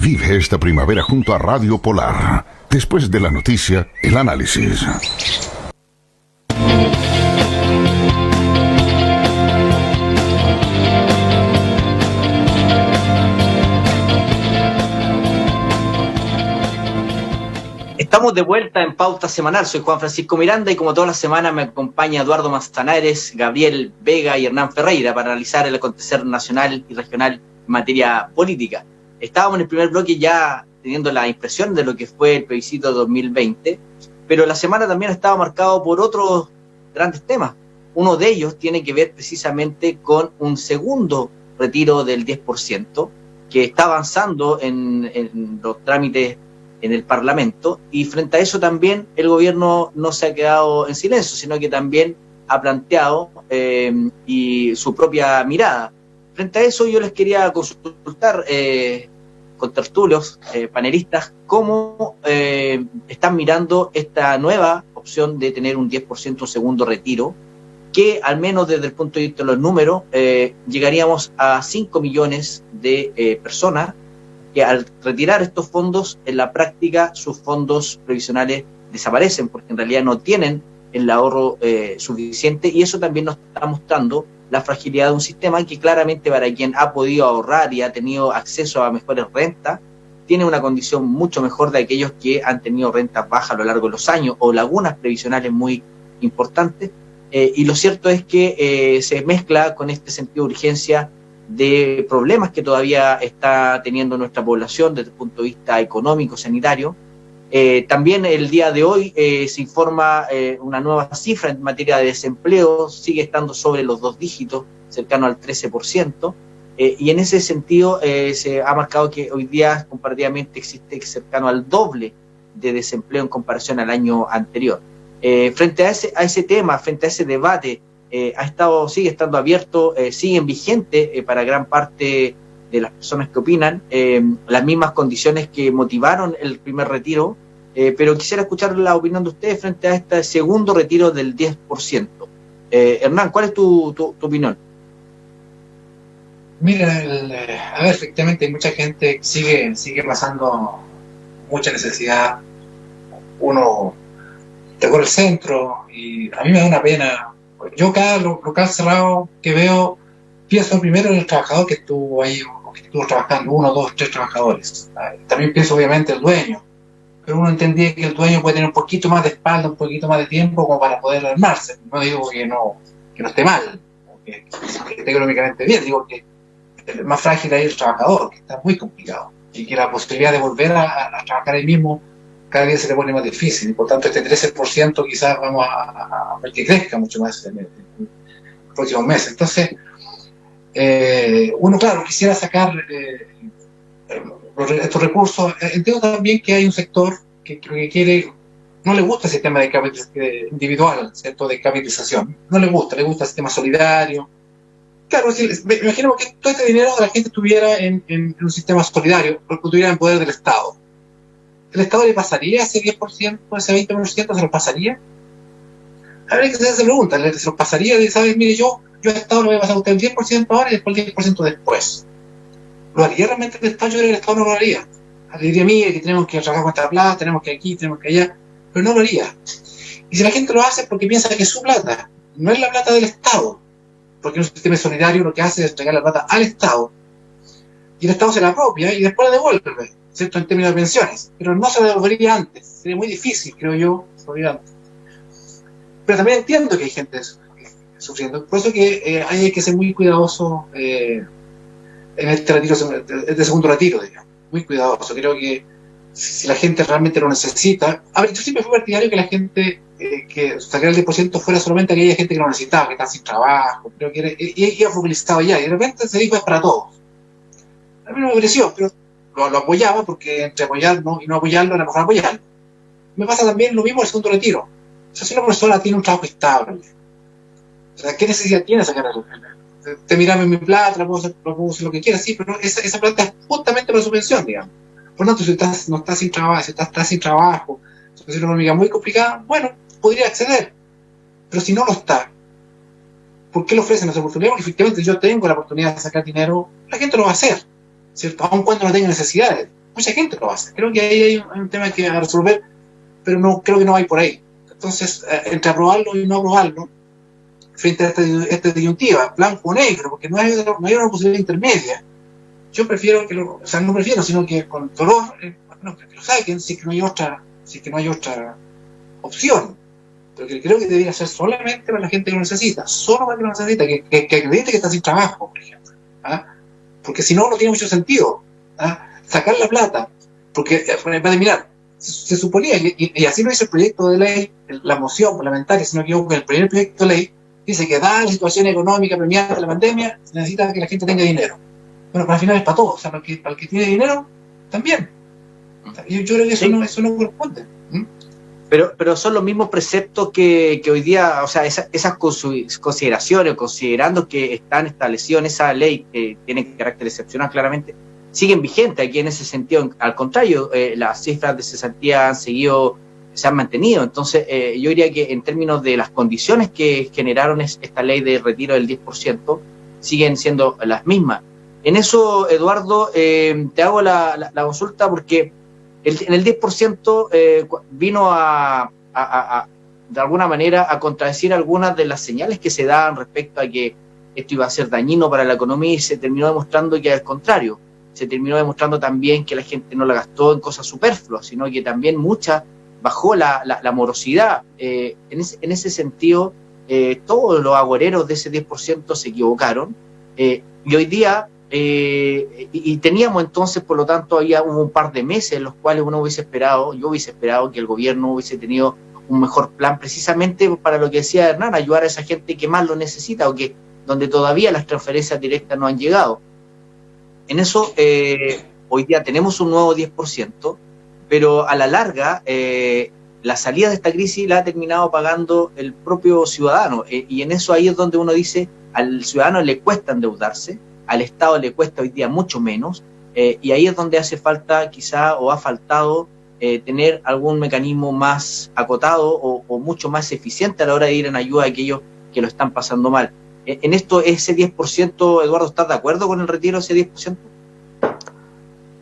Vive esta primavera junto a Radio Polar. Después de la noticia, el análisis. Estamos de vuelta en Pauta Semanal. Soy Juan Francisco Miranda y como todas las semanas me acompaña Eduardo Manzanares, Gabriel Vega y Hernán Ferreira para analizar el acontecer nacional y regional en materia política. Estábamos en el primer bloque ya teniendo la impresión de lo que fue el plebiscito 2020, pero la semana también estaba marcado por otros grandes temas. Uno de ellos tiene que ver precisamente con un segundo retiro del 10% que está avanzando en los trámites en el Parlamento, y frente a eso también el gobierno no se ha quedado en silencio, sino que también ha planteado y su propia mirada. Frente a eso yo les quería consultar con tertulios, panelistas, cómo están mirando esta nueva opción de tener un 10% segundo retiro, que al menos desde el punto de vista de los números llegaríamos a 5 millones de personas que al retirar estos fondos, en la práctica sus fondos previsionales desaparecen, porque en realidad no tienen el ahorro suficiente, y eso también nos está mostrando la fragilidad de un sistema que claramente para quien ha podido ahorrar y ha tenido acceso a mejores rentas, tiene una condición mucho mejor de aquellos que han tenido rentas bajas a lo largo de los años o lagunas previsionales muy importantes, y lo cierto es que se mezcla con este sentido de urgencia de problemas que todavía está teniendo nuestra población desde el punto de vista económico, sanitario. También el día de hoy se informa una nueva cifra en materia de desempleo, sigue estando sobre los 2 dígitos, cercano al 13%, y en ese sentido se ha marcado que hoy día comparativamente existe cercano al doble de desempleo en comparación al año anterior. Frente a ese tema, frente a ese debate, sigue estando abierto, siguen vigentes para gran parte de las personas que opinan las mismas condiciones que motivaron el primer retiro, pero quisiera escuchar la opinión de ustedes frente a este segundo retiro del 10%. Hernán, ¿cuál es tu opinión? Mira, a ver, efectivamente hay mucha gente que sigue pasando mucha necesidad. Uno recorre el centro y a mí me da una pena. Yo cada local cerrado que veo, pienso primero en el trabajador que estuvo ahí, o que estuvo trabajando, 1, 2, 3 trabajadores. También pienso obviamente el dueño, pero uno entendía que el dueño puede tener un poquito más de espalda, un poquito más de tiempo como para poder armarse. No digo que no esté mal, que esté económicamente bien, digo que el más frágil es el trabajador, que está muy complicado, y que la posibilidad de volver a trabajar ahí mismo cada día se le pone más difícil, y por tanto este 13% quizás vamos a ver que crezca mucho más en los próximos meses. Entonces, uno, claro, quisiera sacar estos recursos. Entiendo también que hay un sector que quiere, no le gusta el sistema de individual, ¿cierto?, de capitalización, no le gusta el sistema solidario. Claro, si, me imagino que todo este dinero de la gente estuviera en un sistema solidario, porque estuviera en poder del Estado. ¿El Estado le pasaría ese 10%, ese 20%, se lo pasaría? Habría que hacer esa pregunta, ¿se lo pasaría? ¿Sabes? Mire, yo al Estado le voy a pasar a usted el 10% ahora y después el 10% después. ¿Lo haría realmente el Estado? Yo creo que el Estado no lo haría. Le diría, mire, que tenemos que trabajar con esta plata, tenemos que aquí, tenemos que allá, pero no lo haría. Y si la gente lo hace es porque piensa que es su plata, no es la plata del Estado, porque en un sistema solidario lo que hace es entregar la plata al Estado, y el Estado se la apropia y después la devuelve, ¿cierto?, en términos de pensiones, pero no se la devolvería antes. Sería muy difícil, creo yo, antes. Pero también entiendo que hay gente sufriendo, por eso que hay que ser muy cuidadoso en este retiro, este segundo retiro, digamos, muy cuidadoso. Creo que si la gente realmente lo necesita, a ver, yo siempre fui partidario que la gente que sacar el 10% fuera solamente aquella gente que lo necesitaba, que está sin trabajo, creo que iba focalizado ya, y de repente se dijo es para todos. A mí no me pareció, pero lo apoyaba, porque entre apoyarlo y no apoyarlo era mejor apoyarlo. Me pasa también lo mismo el segundo retiro. O sea, si una persona tiene un trabajo estable, o sea, ¿qué necesidad tiene sacar el? Te mirame mi plata, lo puedo hacer lo que quiera, sí, pero esa plata es justamente para su pensión, digamos. Por lo tanto, si no estás sin trabajo, si estás sin trabajo, situación económica muy complicada, bueno, podría acceder. Pero si no lo está, ¿por qué le ofrecen esa oportunidad? Porque efectivamente yo tengo la oportunidad de sacar dinero, la gente lo va a hacer, ¿cierto? Aun cuando no tenga necesidades. mucha gente lo hace. Creo que ahí hay un tema que resolver, pero no creo que no hay por ahí. Entonces, entre aprobarlo y no aprobarlo, frente a esta disyuntiva, blanco o negro, porque no hay una posibilidad intermedia, yo prefiero no prefiero, sino que con dolor, que lo saquen si es que no hay otra opción. Porque creo que debería ser solamente para la gente que lo necesita, solo para que lo necesita, que acredite que está sin trabajo, por ejemplo. Porque si no, no tiene mucho sentido. Sacar la plata, porque para terminar, se suponía, y así lo hizo el proyecto de ley, la moción parlamentaria, si no me equivoco, el primer proyecto de ley, dice que dada la situación económica premiada de la pandemia, se necesita que la gente tenga dinero. Bueno, para al final es para todos, o sea, para el que tiene dinero, también. Yo creo que eso no corresponde. Pero son los mismos preceptos que hoy día, o sea, esas consideraciones, considerando que están establecidos en esa ley que tiene carácter excepcional claramente, siguen vigentes aquí en ese sentido. Al contrario, las cifras de cesantía se han mantenido. Entonces, yo diría que en términos de las condiciones que generaron esta ley de retiro del 10%, siguen siendo las mismas. En eso, Eduardo, te hago la consulta porque en el 10% vino de alguna manera a contradecir algunas de las señales que se daban respecto a que esto iba a ser dañino para la economía, y se terminó demostrando que al contrario, se terminó demostrando también que la gente no la gastó en cosas superfluas, sino que también bajó la morosidad. En ese sentido, todos los agoreros de ese 10% se equivocaron, y hoy día y teníamos entonces, por lo tanto, hubo un par de meses en los cuales yo hubiese esperado que el gobierno hubiese tenido un mejor plan, precisamente para lo que decía Hernán, ayudar a esa gente que más lo necesita o donde todavía las transferencias directas no han llegado. En eso, hoy día tenemos un nuevo 10%, pero a la larga, la salida de esta crisis la ha terminado pagando el propio ciudadano, y en eso ahí es donde uno dice, al ciudadano le cuesta endeudarse, al Estado le cuesta hoy día mucho menos, y ahí es donde hace falta quizá, o ha faltado, tener algún mecanismo más acotado o mucho más eficiente a la hora de ir en ayuda a aquellos que lo están pasando mal. En esto, ese 10%, Eduardo, ¿estás de acuerdo con el retiro de ese 10%?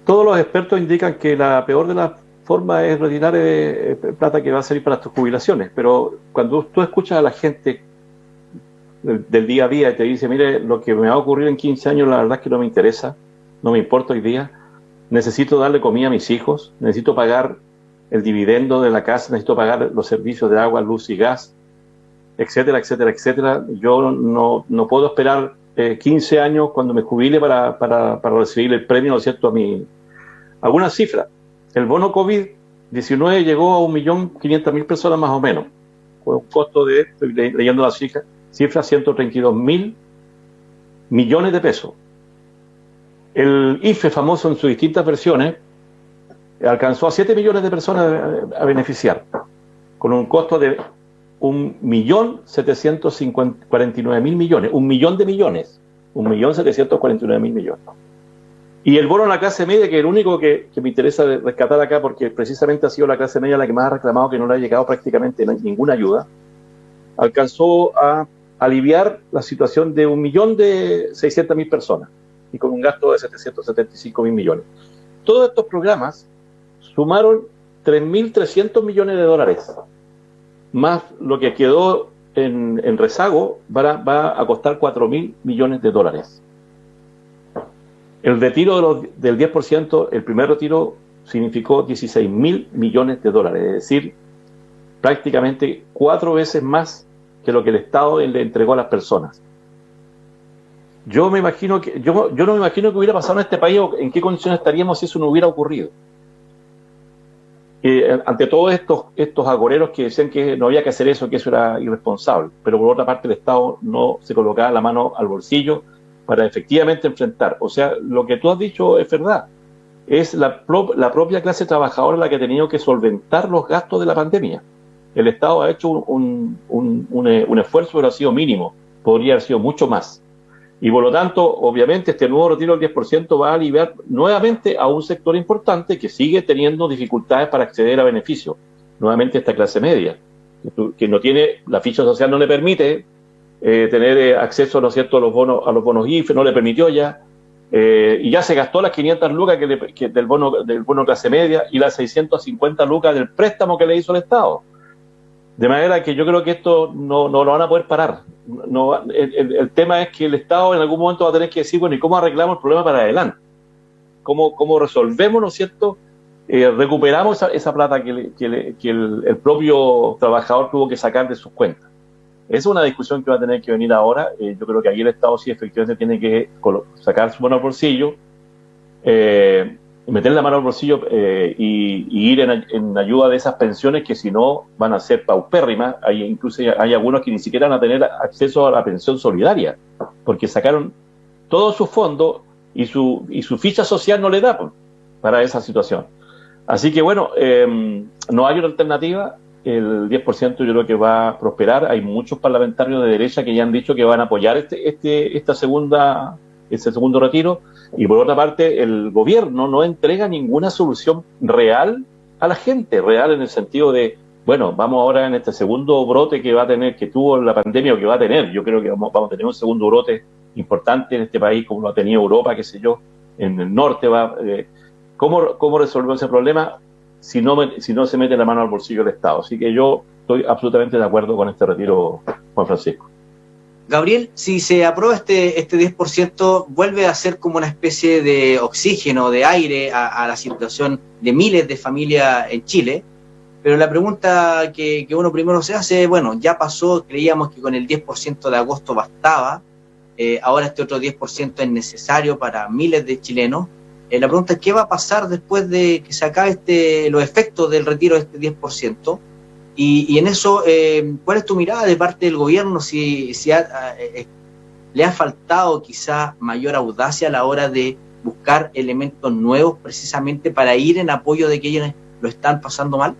Todos los expertos indican que la peor de las formas es retirar plata que va a servir para tus jubilaciones, pero cuando tú escuchas a la gente del día a día y te dice, mire, lo que me va a ocurrir en 15 años la verdad es que no me interesa, no me importa hoy día, necesito darle comida a mis hijos, necesito pagar el dividendo de la casa, necesito pagar los servicios de agua, luz y gas, etcétera, etcétera, etcétera. Yo no puedo esperar 15 años cuando me jubile para recibir el premio, ¿no es cierto?, alguna cifra. El bono COVID-19 llegó a 1.500.000 personas más o menos, con un costo estoy leyendo las cifras, 132.000 millones de pesos. El IFE, famoso en sus distintas versiones, alcanzó a 7 millones de personas a beneficiar, con un costo de 1.749.000 millones, 1 millón de millones, 1.749.000 millones. Y el bono a la clase media, que es el único que me interesa rescatar acá, porque precisamente ha sido la clase media la que más ha reclamado que no le ha llegado prácticamente ninguna ayuda, alcanzó a aliviar la situación de 1.600.000 personas y con un gasto de 775.000 millones. Todos estos programas sumaron 3.300 millones de dólares, más lo que quedó en rezago va a costar 4.000 millones de dólares. El retiro del 10%, el primer retiro, significó 16.000 millones de dólares, es decir, prácticamente 4 veces más que lo que el Estado le entregó a las personas. Yo no me imagino que hubiera pasado en este país, o en qué condiciones estaríamos si eso no hubiera ocurrido. Ante todos estos agoreros que decían que no había que hacer eso, que eso era irresponsable, pero por otra parte el Estado no se colocaba la mano al bolsillo para efectivamente enfrentar. O sea, lo que tú has dicho es verdad. Es la propia clase trabajadora la que ha tenido que solventar los gastos de la pandemia. El Estado ha hecho un esfuerzo, pero ha sido mínimo. Podría haber sido mucho más. Y por lo tanto, obviamente, este nuevo retiro del 10% va a aliviar nuevamente a un sector importante que sigue teniendo dificultades para acceder a beneficios. Nuevamente esta clase media, que no tiene, la ficha social no le permite tener acceso, ¿no es cierto?, a los bonos IFE, no le permitió ya, y ya se gastó las 500 lucas del bono clase media y las 650 lucas del préstamo que le hizo el Estado. De manera que yo creo que esto no lo van a poder parar. El tema es que el Estado en algún momento va a tener que decir, bueno, ¿y cómo arreglamos el problema para adelante? ¿Cómo resolvemos, ¿no es cierto? Recuperamos esa plata que el propio trabajador tuvo que sacar de sus cuentas. Esa es una discusión que va a tener que venir ahora. Yo creo que aquí el Estado sí efectivamente tiene que sacar su mano al bolsillo, meter la mano al bolsillo y ir en ayuda de esas pensiones que si no van a ser paupérrimas. Incluso hay algunos que ni siquiera van a tener acceso a la pensión solidaria, porque sacaron todos sus fondos y su ficha social no le da para esa situación. Así que bueno, no hay una alternativa. El 10% yo creo que va a prosperar. Hay muchos parlamentarios de derecha que ya han dicho que van a apoyar este segundo retiro, y por otra parte el gobierno no entrega ninguna solución real a la gente, real en el sentido de, bueno, vamos ahora en este segundo brote que tuvo la pandemia o que va a tener. Yo creo que vamos a tener un segundo brote importante en este país como lo ha tenido Europa, qué sé yo, en el norte ¿cómo resolver ese problema si no se mete la mano al bolsillo del Estado? Así que yo estoy absolutamente de acuerdo con este retiro, Juan Francisco. Gabriel, si se aprueba este 10%, vuelve a ser como una especie de oxígeno, de aire a la situación de miles de familias en Chile. Pero la pregunta que uno primero se hace, bueno, ya pasó, creíamos que con el 10% de agosto bastaba, ahora este otro 10% es necesario para miles de chilenos. La pregunta es, ¿qué va a pasar después de que se acabe los efectos del retiro de este 10%? Y en eso, ¿cuál es tu mirada de parte del gobierno? Si le ha faltado quizá mayor audacia a la hora de buscar elementos nuevos precisamente para ir en apoyo de quienes lo están pasando mal.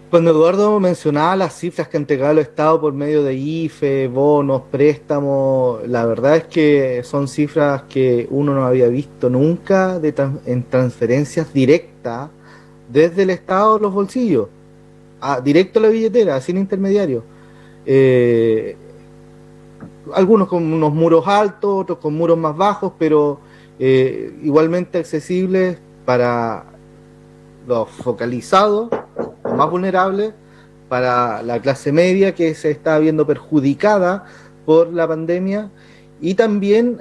Cuando Eduardo mencionaba las cifras que ha entregado el Estado por medio de IFE, bonos, préstamos, la verdad es que son cifras que uno no había visto nunca en transferencias directas desde el Estado a los bolsillos, directo a la billetera, sin intermediario. Algunos con unos muros altos, otros con muros más bajos, pero igualmente accesibles para los focalizados, los más vulnerables, para la clase media que se está viendo perjudicada por la pandemia, y también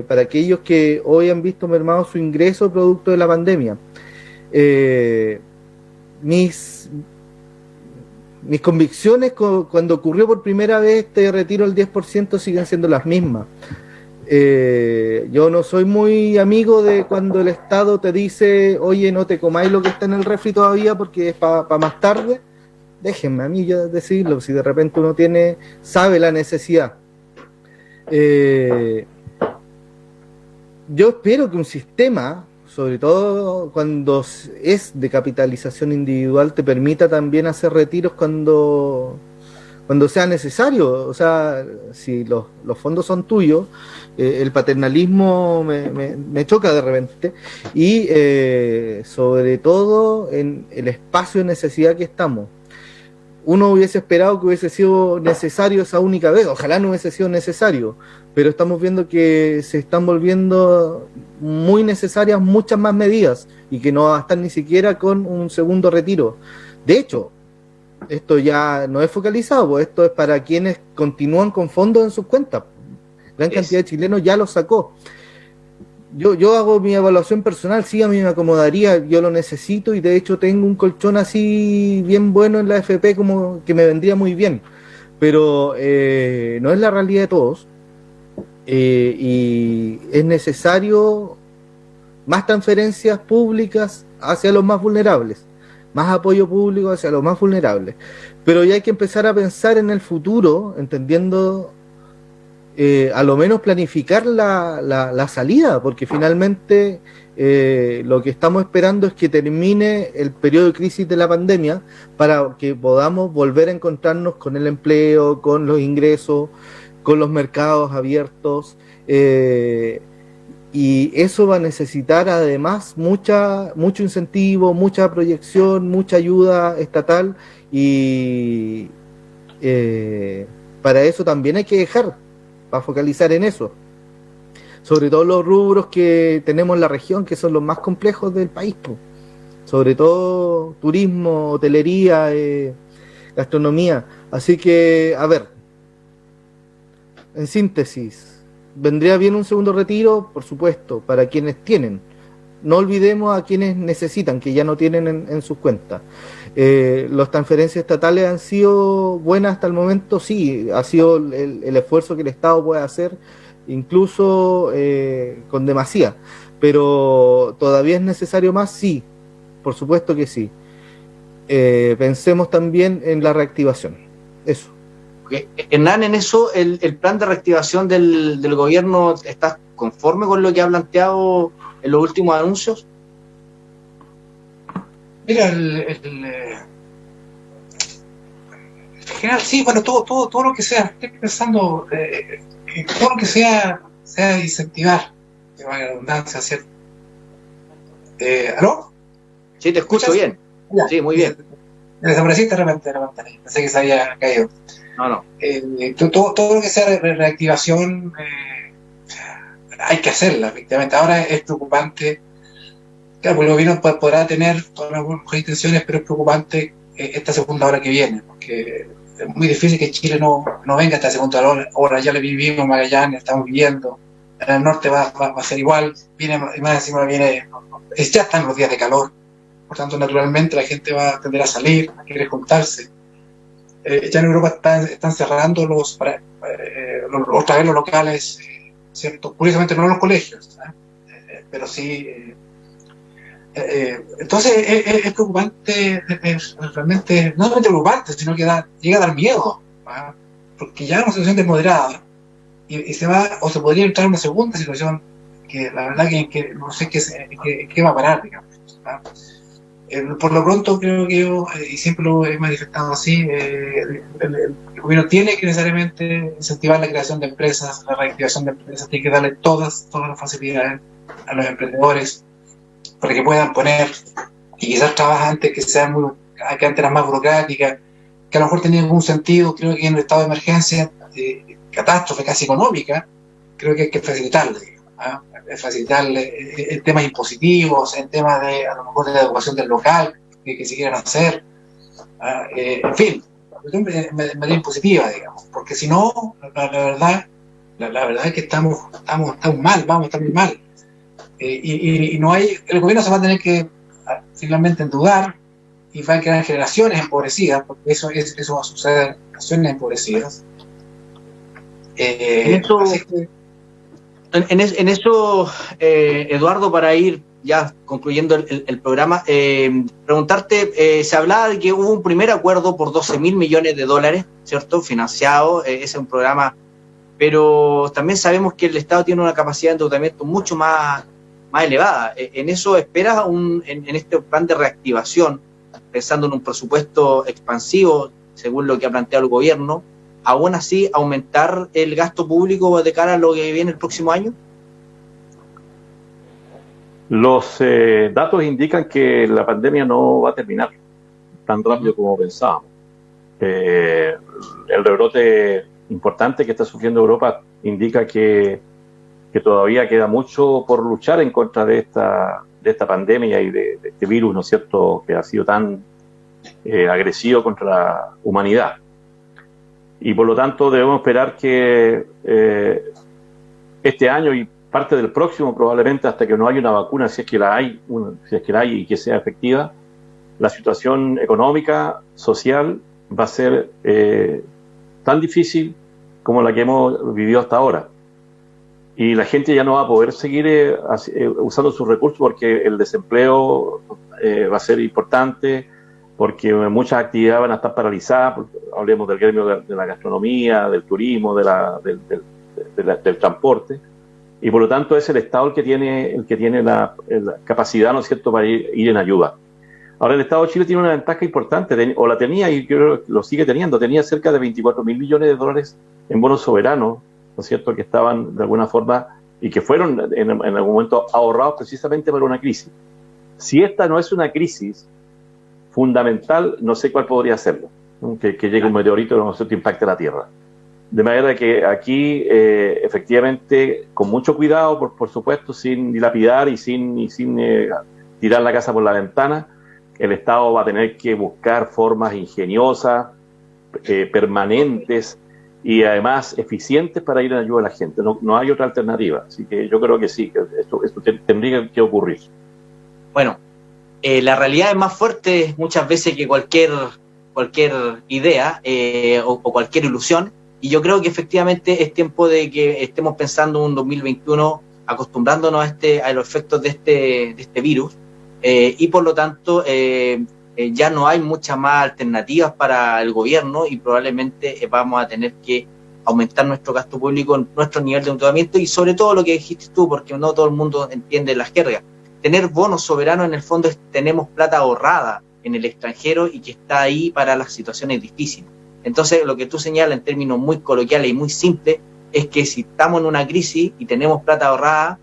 para aquellos que hoy han visto mermado su ingreso producto de la pandemia. Mis convicciones cuando ocurrió por primera vez este retiro del 10% siguen siendo las mismas. Yo no soy muy amigo de cuando el Estado te dice, oye, no te comáis lo que está en el refri todavía porque es para más tarde. Déjenme a mí ya decirlo, si de repente uno sabe la necesidad. Yo espero que un sistema, sobre todo cuando es de capitalización individual, te permita también hacer retiros cuando sea necesario. O sea, si los fondos son tuyos, el paternalismo me choca de repente, y sobre todo en el espacio de necesidad que estamos. Uno hubiese esperado que hubiese sido necesario esa única vez, ojalá no hubiese sido necesario, pero estamos viendo que se están volviendo muy necesarias muchas más medidas y que no va a estar ni siquiera con un segundo retiro. De hecho, esto ya no es focalizado, pues esto es para quienes continúan con fondos en sus cuentas. Gran cantidad de chilenos ya los sacó. Yo hago mi evaluación personal, sí, a mí me acomodaría, yo lo necesito, y de hecho tengo un colchón así bien bueno en la AFP como que me vendría muy bien, pero no es la realidad de todos, y es necesario más transferencias públicas hacia los más vulnerables, más apoyo público hacia los más vulnerables, pero ya hay que empezar a pensar en el futuro, entendiendo a lo menos planificar la salida, porque finalmente lo que estamos esperando es que termine el periodo de crisis de la pandemia para que podamos volver a encontrarnos con el empleo, con los ingresos, con los mercados abiertos, y eso va a necesitar además mucho incentivo, mucha proyección, mucha ayuda estatal, y para eso también hay que dejar para focalizar en eso. Sobre todo los rubros que tenemos en la región, que son los más complejos del país, po. Sobre todo turismo, hotelería, gastronomía. Así que, a ver, en síntesis, ¿vendría bien un segundo retiro? Por supuesto, para quienes tienen. No olvidemos a quienes necesitan, que ya no tienen en sus cuentas. Las transferencias estatales han sido buenas hasta el momento, sí, ha sido el esfuerzo que el Estado puede hacer, incluso con demasía, pero ¿todavía es necesario más? Sí, por supuesto que sí. Pensemos también en la reactivación, eso. Hernán, en eso, el plan de reactivación del gobierno, ¿estás conforme con lo que ha planteado en los últimos anuncios? Mira, en general, sí, bueno, todo lo que sea, estoy pensando, todo lo que sea incentivar, que vaya la redundancia, ¿cierto? ¿Aló? Sí, te escucho bien. Ya. Sí, muy bien. Me desapareciste de repente, pensé que se había caído. No. Todo lo que sea reactivación, hay que hacerla, efectivamente. Ahora es preocupante. Claro, porque el gobierno podrá tener todas las buenas intenciones, pero es preocupante esta segunda hora que viene, porque es muy difícil que Chile no venga esta segunda hora. Ya le vivimos en Magallanes, estamos viviendo. En el norte va a ser igual. Viene, más encima ya están los días de calor. Por tanto, naturalmente la gente va a tender a salir, a querer juntarse. Ya en Europa están cerrando otra vez los locales, ¿cierto? Curiosamente no los colegios, pero sí. Entonces es preocupante, realmente, no solamente preocupante, sino que llega a dar miedo, ¿verdad? Porque ya es una situación desmoderada y se va, o se podría entrar en una segunda situación que la verdad que no sé qué va a parar, digamos, ¿verdad? Por lo pronto creo que yo, y siempre lo he manifestado así, el gobierno tiene que necesariamente incentivar la creación de empresas, la reactivación de empresas, tiene que darle todas las facilidades a los emprendedores para que puedan poner, y quizás trabajantes que antes eran más burocráticas, que a lo mejor tenían algún sentido. Creo que en el estado de emergencia, catástrofe casi económica, creo que hay que facilitarle, ¿ah? Facilitarle en temas impositivos, en temas de, a lo mejor, de la educación del local, que se quieran hacer, en fin, en medida impositiva, digamos, porque si no, la verdad es que estamos mal, vamos a estar muy mal. Y no hay, el gobierno se va a tener que finalmente endeudar y va a crear generaciones empobrecidas, porque eso va a suceder, generaciones empobrecidas. En eso, Eduardo, para ir ya concluyendo el programa, preguntarte, se hablaba de que hubo un primer acuerdo por $12.000 millones, ¿cierto? Financiado, ese es un programa, pero también sabemos que el Estado tiene una capacidad de endeudamiento mucho más elevada. En eso esperas en este plan de reactivación, pensando en un presupuesto expansivo, según lo que ha planteado el gobierno, aún así aumentar el gasto público de cara a lo que viene el próximo año? Los datos indican que la pandemia no va a terminar tan rápido como pensábamos. El rebrote importante que está sufriendo Europa indica que todavía queda mucho por luchar en contra de esta pandemia y de este virus, ¿no es cierto?, que ha sido tan agresivo contra la humanidad. Y por lo tanto debemos esperar que este año y parte del próximo, probablemente hasta que no haya una vacuna, si es que la hay y que sea efectiva, la situación económica, social, va a ser tan difícil como la que hemos vivido hasta ahora. Y la gente ya no va a poder seguir usando sus recursos, porque el desempleo va a ser importante, porque muchas actividades van a estar paralizadas. Hablemos del gremio de la gastronomía, del turismo, del transporte, y por lo tanto es el Estado el que tiene la capacidad, ¿no es cierto?, para ir en ayuda. Ahora, el Estado de Chile tiene una ventaja importante, o la tenía, y creo que lo sigue teniendo. Tenía cerca de $24.000 millones en bonos soberanos, ¿no es cierto?, que estaban de alguna forma y que fueron en algún momento ahorrados precisamente para una crisis. Si esta no es una crisis fundamental, no sé cuál podría serlo, ¿no? Que llegue un meteorito y no impacte la Tierra. De manera que aquí, efectivamente, con mucho cuidado, por supuesto, sin dilapidar y sin tirar la casa por la ventana, el Estado va a tener que buscar formas ingeniosas, permanentes y además eficientes para ir en ayuda a la gente. No hay otra alternativa. Así que yo creo que sí, que esto tendría que ocurrir. Bueno, la realidad es más fuerte muchas veces que cualquier idea o cualquier ilusión, y yo creo que efectivamente es tiempo de que estemos pensando en un 2021 acostumbrándonos a los efectos de este virus, y por lo tanto ya no hay muchas más alternativas para el gobierno y probablemente vamos a tener que aumentar nuestro gasto público, nuestro nivel de endeudamiento y sobre todo lo que dijiste tú, porque no todo el mundo entiende la jerga. Tener bonos soberanos en el fondo es tenemos plata ahorrada en el extranjero y que está ahí para las situaciones difíciles. Entonces, lo que tú señalas en términos muy coloquiales y muy simples es que si estamos en una crisis y tenemos plata ahorrada,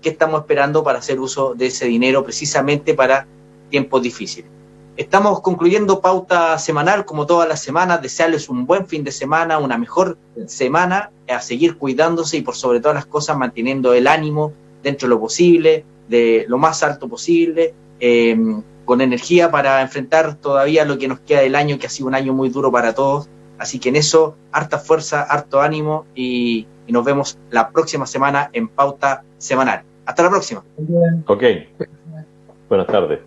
¿qué estamos esperando para hacer uso de ese dinero precisamente para tiempos difíciles? Estamos concluyendo pauta semanal como todas las semanas. Desearles un buen fin de semana, una mejor semana, a seguir cuidándose y por sobre todas las cosas manteniendo el ánimo dentro de lo posible, de lo más alto posible, con energía para enfrentar todavía lo que nos queda del año, que ha sido un año muy duro para todos. Así que en eso, harta fuerza, harto ánimo y nos vemos la próxima semana en Pauta Semanal. Hasta la próxima. Ok. Buenas tardes.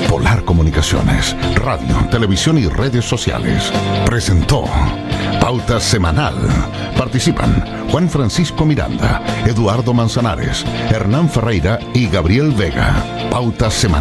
Polar Comunicaciones, radio, televisión y redes sociales presentó Pauta Semanal. Participan Juan Francisco Miranda, Eduardo Manzanares, Hernán Ferreira y Gabriel Vega. Pauta Semanal.